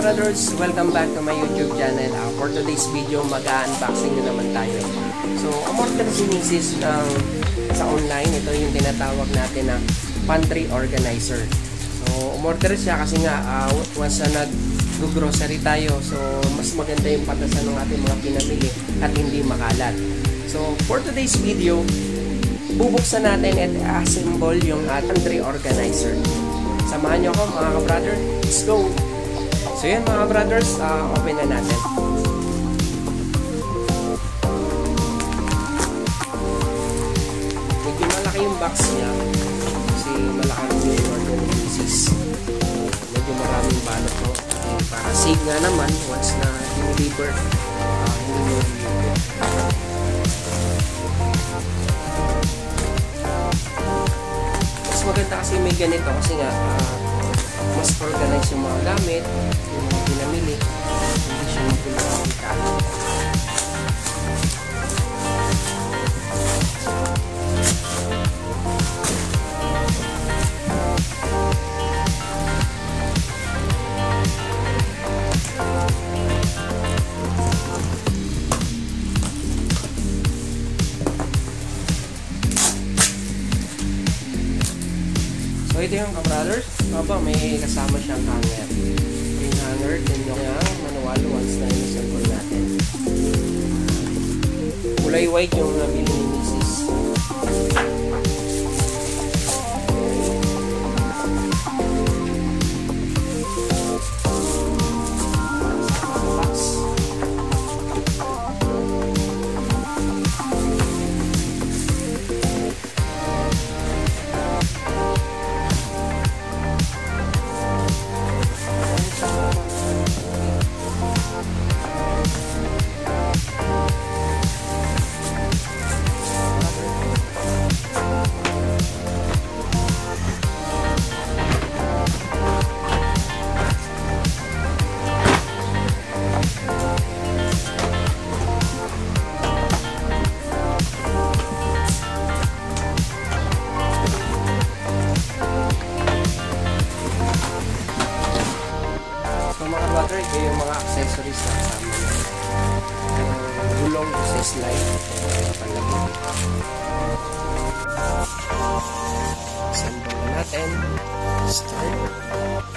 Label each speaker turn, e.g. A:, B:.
A: brothers, welcome back to my YouTube channel. For today's video, mag-unboxing na naman tayo. So, umorder si Mrs. sa online. Ito yung tinatawag natin na pantry organizer. So, umorder siya kasi nga once na nag-grocery tayo, so mas maganda yung patasan ng ating mga pinamili at hindi makalat. So, for today's video, bubuksan natin at assemble yung pantry organizer. Samahan nyo ako mga ka-brother. Let's go! So yan mga brothers, open na natin. Medyo malaki yung box niya kasi malaki yung order ng pieces. Medyo maraming balot ko. Para safe nga naman once na diniliver, hindi mo deliver. Mas maganda kasi may ganito kasi nga mas organize yung mga gamit, yung mga pinamili, hindi siya yung pinakita. So ito yung ka-brothers, may kasama siyang hanger. Yung hanger, din yung manual once na in-assemble natin. Kulay white yung nabili ni Mrs. Ito yung mga accessories na kasama niya. Gulong sa slide. Panlagay. Assemble natin. Start.